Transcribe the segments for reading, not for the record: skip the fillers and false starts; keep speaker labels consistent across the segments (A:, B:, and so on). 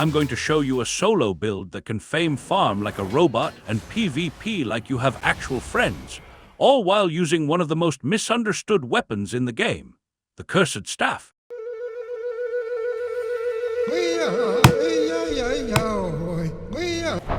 A: I'm going to show you a solo build that can fame farm like a robot and PvP like you have actual friends, all while using one of the most misunderstood weapons in the game, the Cursed Staff.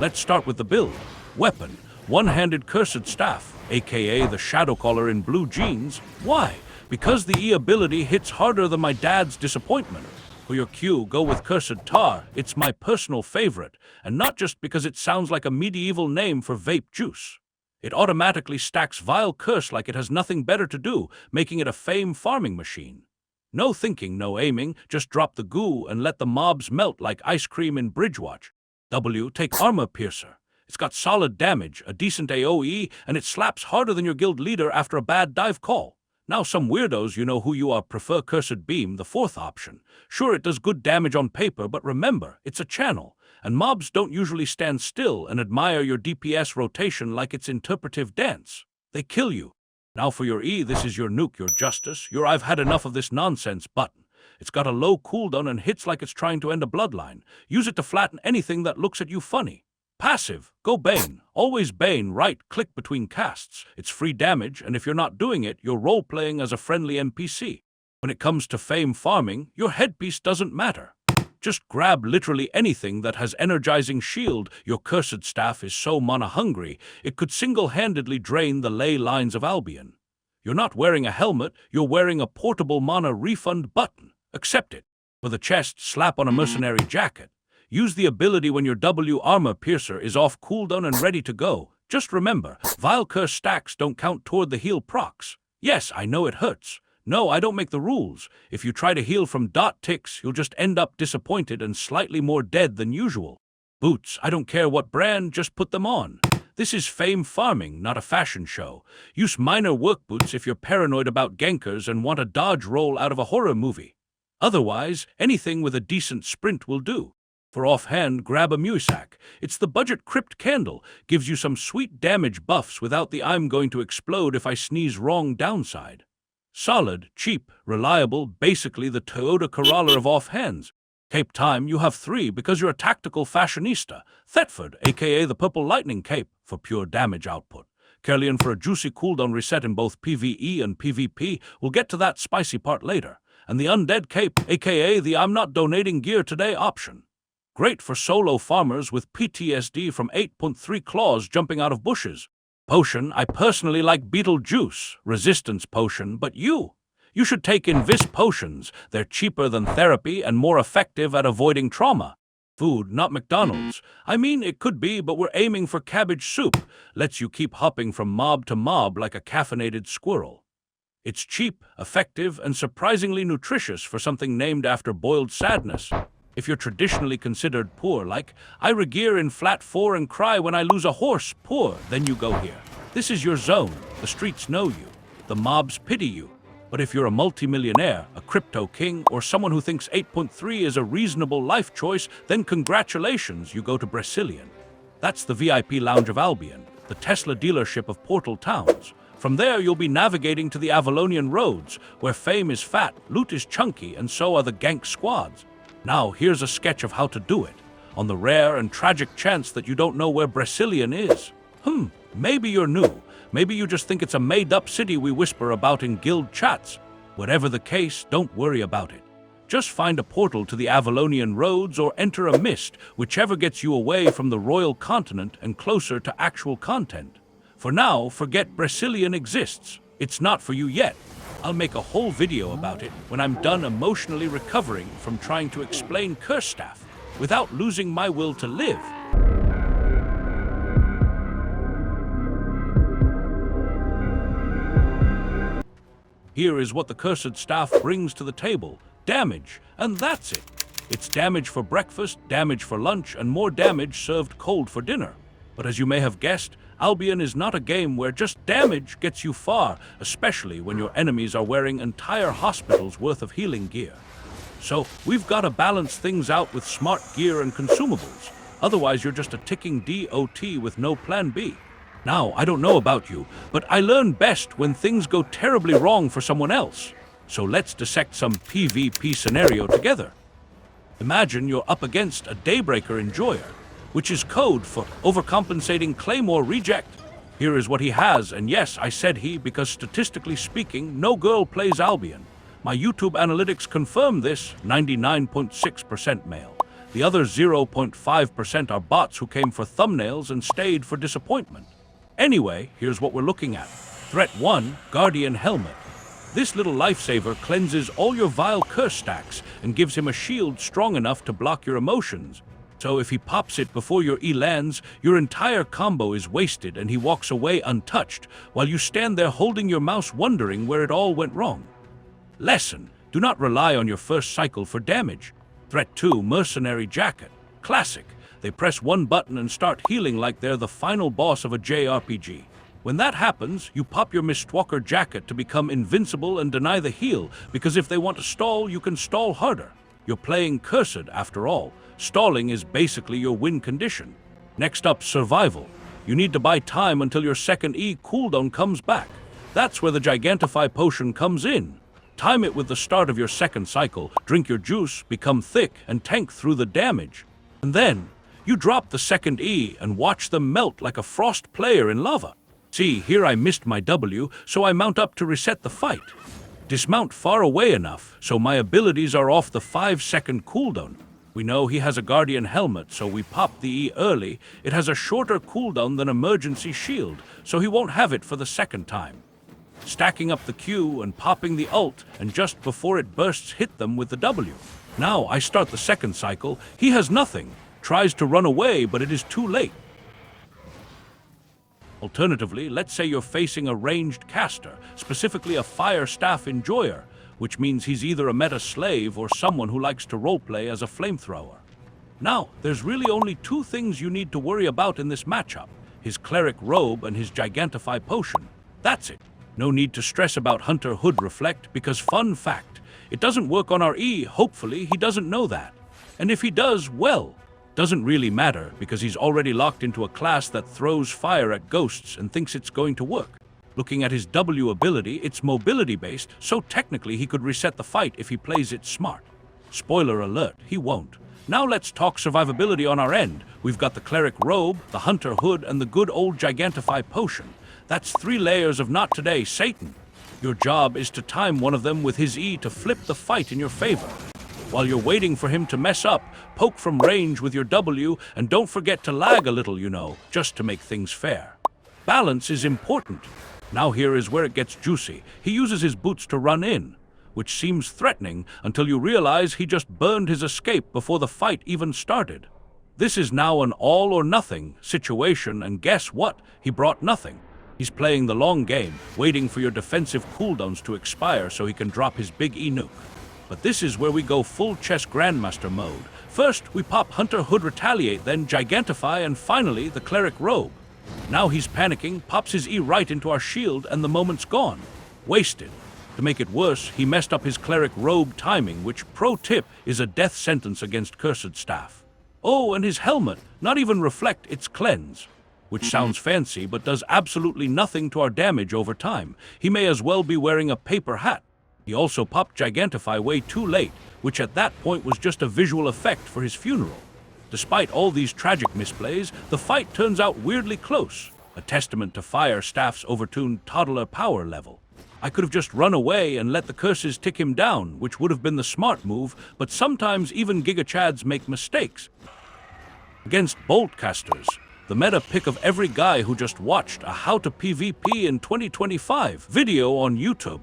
A: Let's start with the build. Weapon: one-handed Cursed Staff, aka the Shadowcaller in blue jeans. Why? Because the E ability hits harder than my dad's disappointment. For your Q, go with Cursed Tar. It's my personal favorite, and not just because it sounds like a medieval name for vape juice. It automatically stacks Vile Curse like it has nothing better to do, making it a fame farming machine. No thinking, no aiming, just drop the goo and let the mobs melt like ice cream in Bridgewatch. W, take Armor Piercer. It's got solid damage, a decent AoE, and it slaps harder than your guild leader after a bad dive call. Now some weirdos, you know who you are, prefer Cursed Beam, the fourth option. Sure, it does good damage on paper, but remember, it's a channel, and mobs don't usually stand still and admire your DPS rotation like it's interpretive dance. They kill you. Now for your E, this is your nuke, your justice, your I've had enough of this nonsense button. It's got a low cooldown and hits like it's trying to end a bloodline. Use it to flatten anything that looks at you funny. Passive, go Bane. Always Bane, right-click between casts. It's free damage, and if you're not doing it, you're role-playing as a friendly NPC. When it comes to fame farming, your headpiece doesn't matter. Just grab literally anything that has energizing shield. Your Cursed Staff is so mana-hungry, it could single-handedly drain the ley lines of Albion. You're not wearing a helmet, you're wearing a portable mana refund button. Accept it. For the chest, slap on a mercenary jacket. Use the ability when your W Armor Piercer is off cooldown and ready to go. Just remember, Vile Curse stacks don't count toward the heal procs. Yes, I know it hurts. No, I don't make the rules. If you try to heal from dot ticks, you'll just end up disappointed and slightly more dead than usual. Boots, I don't care what brand, just put them on. This is fame farming, not a fashion show. Use minor work boots if you're paranoid about gankers and want a dodge roll out of a horror movie. Otherwise, anything with a decent sprint will do. For offhand, grab a Muisak. It's the budget Crypt Candle. Gives you some sweet damage buffs without the I'm going to explode if I sneeze wrong downside. Solid, cheap, reliable, basically the Toyota Corolla of offhands. Cape time, you have 3 because you're a tactical fashionista. Thetford, aka the Purple Lightning Cape, for pure damage output. Kerlian for a juicy cooldown reset in both PvE and PvP. We'll get to that spicy part later. And the Undead Cape, aka the I'm not donating gear today option. Great for solo farmers with PTSD from 8.3 claws jumping out of bushes. Potion, I personally like Beetlejuice, resistance potion, but you should take Invis potions. They're cheaper than therapy and more effective at avoiding trauma. Food, not McDonald's. I mean, it could be, but we're aiming for cabbage soup. Lets you keep hopping from mob to mob like a caffeinated squirrel. It's cheap, effective, and surprisingly nutritious for something named after boiled sadness. If you're traditionally considered poor, like, I regear in flat 4 and cry when I lose a horse, poor, then you go here. This is your zone. The streets know you. The mobs pity you. But if you're a multimillionaire, a crypto king, or someone who thinks 8.3 is a reasonable life choice, then congratulations, you go to Brazilian. That's the VIP lounge of Albion, the Tesla dealership of Portal Towns. From there, you'll be navigating to the Avalonian roads, where fame is fat, loot is chunky, and so are the gank squads. Now, here's a sketch of how to do it, on the rare and tragic chance that you don't know where Brazilian is. Maybe you're new. Maybe you just think it's a made-up city we whisper about in guild chats. Whatever the case, don't worry about it. Just find a portal to the Avalonian roads or enter a mist, whichever gets you away from the royal continent and closer to actual content. For now, forget Brazilian exists. It's not for you yet. I'll make a whole video about it when I'm done emotionally recovering from trying to explain Curse Staff without losing my will to live. Here is what the Cursed Staff brings to the table. Damage, and that's it. It's damage for breakfast, damage for lunch, and more damage served cold for dinner. But as you may have guessed, Albion is not a game where just damage gets you far, especially when your enemies are wearing entire hospitals worth of healing gear. So we've got to balance things out with smart gear and consumables. Otherwise, you're just a ticking DOT with no plan B. Now, I don't know about you, but I learn best when things go terribly wrong for someone else. So let's dissect some PvP scenario together. Imagine you're up against a Daybreaker enjoyer, which is code for overcompensating Claymore reject. Here is what he has, and yes, I said he because statistically speaking, no girl plays Albion. My YouTube analytics confirm this, 99.6% male. The other 0.5% are bots who came for thumbnails and stayed for disappointment. Anyway, here's what we're looking at. Threat 1, Guardian Helmet. This little lifesaver cleanses all your vile curse stacks and gives him a shield strong enough to block your emotions. So if he pops it before your E lands, your entire combo is wasted and he walks away untouched, while you stand there holding your mouse wondering where it all went wrong. Lesson: do not rely on your first cycle for damage. Threat 2, Mercenary Jacket. Classic. They press one button and start healing like they're the final boss of a JRPG. When that happens, you pop your Mistwalker jacket to become invincible and deny the heal, because if they want to stall, you can stall harder. You're playing Cursed after all. Stalling is basically your win condition. Next up, Survival. You need to buy time until your second E cooldown comes back. That's where the Gigantify potion comes in. Time it with the start of your second cycle, drink your juice, become thick, and tank through the damage. And then, you drop the second E and watch them melt like a frost player in lava. See, here I missed my W, so I mount up to reset the fight. Dismount far away enough, so my abilities are off the 5-second cooldown. We know he has a Guardian Helmet, so we pop the E early. It has a shorter cooldown than Emergency Shield, so he won't have it for the second time. Stacking up the Q and popping the ult, and just before it bursts hit them with the W. Now I start the second cycle, he has nothing. Tries to run away, but it is too late. Alternatively, let's say you're facing a ranged caster, specifically a Fire Staff enjoyer, which means he's either a meta slave or someone who likes to roleplay as a flamethrower. Now, there's really only two things you need to worry about in this matchup: his Cleric Robe and his Gigantify potion. That's it. No need to stress about Hunter Hood Reflect, because fun fact, it doesn't work on our E. Hopefully he doesn't know that. And if he does, well, doesn't really matter, because he's already locked into a class that throws fire at ghosts and thinks it's going to work. Looking at his W ability, it's mobility-based, so technically he could reset the fight if he plays it smart. Spoiler alert, he won't. Now let's talk survivability on our end. We've got the Cleric Robe, the Hunter Hood, and the good old Gigantify potion. That's 3 layers of not today, Satan. Your job is to time one of them with his E to flip the fight in your favor. While you're waiting for him to mess up, poke from range with your W, and don't forget to lag a little, just to make things fair. Balance is important. Now here is where it gets juicy. He uses his boots to run in, which seems threatening until you realize he just burned his escape before the fight even started. This is now an all-or-nothing situation, and guess what? He brought nothing. He's playing the long game, waiting for your defensive cooldowns to expire so he can drop his big E-nuke. But this is where we go full chess Grandmaster mode. First, we pop Hunter Hood Retaliate, then Gigantify, and finally the Cleric Robe. Now he's panicking, pops his E right into our shield, and the moment's gone. Wasted. To make it worse, he messed up his Cleric Robe timing, which, pro tip, is a death sentence against Cursed Staff. Oh, and his helmet, not even reflect, it's cleanse. Which sounds fancy, but does absolutely nothing to our damage over time. He may as well be wearing a paper hat. He also popped Gigantify way too late, which at that point was just a visual effect for his funeral. Despite all these tragic misplays, the fight turns out weirdly close, a testament to Fire Staff's overtuned toddler power level. I could have just run away and let the curses tick him down, which would have been the smart move, but sometimes even Gigachads make mistakes. Against Boltcasters, the meta pick of every guy who just watched a How to PvP in 2025 video on YouTube.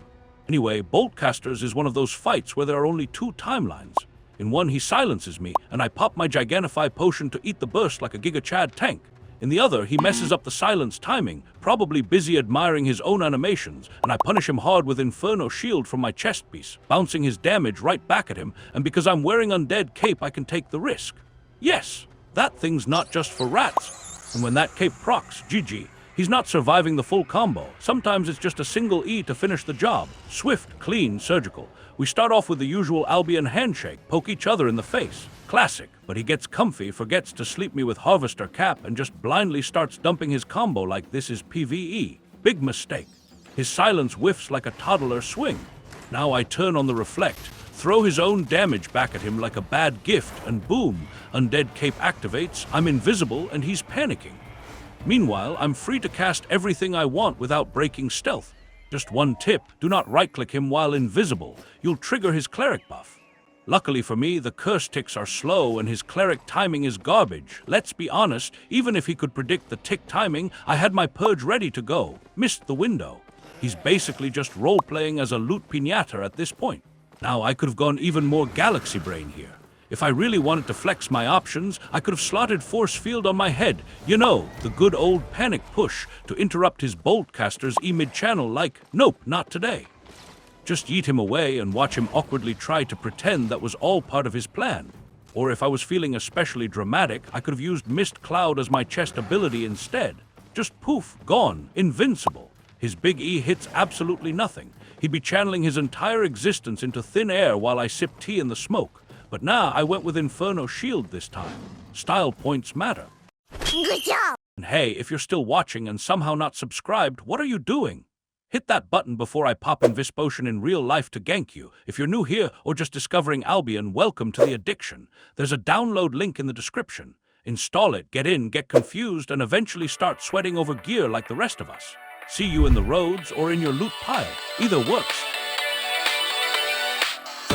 A: Anyway, Boltcasters is one of those fights where there are only 2 timelines. In one, he silences me, and I pop my Gigantify potion to eat the burst like a Gigachad tank. In the other, he messes up the silence timing, probably busy admiring his own animations, and I punish him hard with Inferno Shield from my chest piece, bouncing his damage right back at him, and because I'm wearing Undead Cape, I can take the risk. Yes, that thing's not just for rats. And when that cape procs, GG. He's not surviving the full combo. Sometimes it's just a single E to finish the job. Swift, clean, surgical. We start off with the usual Albion handshake, poke each other in the face. Classic, but he gets comfy, forgets to sleep me with Harvester Cap, and just blindly starts dumping his combo like this is PvE. Big mistake. His silence whiffs like a toddler swing. Now I turn on the reflect, throw his own damage back at him like a bad gift, and boom, Undead Cape activates, I'm invisible, and he's panicking. Meanwhile, I'm free to cast everything I want without breaking stealth. Just one tip, do not right-click him while invisible. You'll trigger his cleric buff. Luckily for me, the curse ticks are slow and his cleric timing is garbage. Let's be honest, even if he could predict the tick timing, I had my purge ready to go. Missed the window. He's basically just role-playing as a loot piñata at this point. Now, I could have gone even more galaxy brain here. If I really wanted to flex my options, I could have slotted force field on my head. You know, the good old panic push to interrupt his Boltcasters mid-channel like, nope, not today. Just yeet him away and watch him awkwardly try to pretend that was all part of his plan. Or if I was feeling especially dramatic, I could have used Mist Cloud as my chest ability instead. Just poof, gone, invincible. His big E hits absolutely nothing. He'd be channeling his entire existence into thin air while I sip tea in the smoke. But now I went with Inferno Shield this time. Style points matter.
B: Good job!
A: And hey, if you're still watching and somehow not subscribed, what are you doing? Hit that button before I pop Invis Potion in real life to gank you. If you're new here or just discovering Albion, welcome to the addiction. There's a download link in the description. Install it, get in, get confused, and eventually start sweating over gear like the rest of us. See you in the roads or in your loot pile. Either works.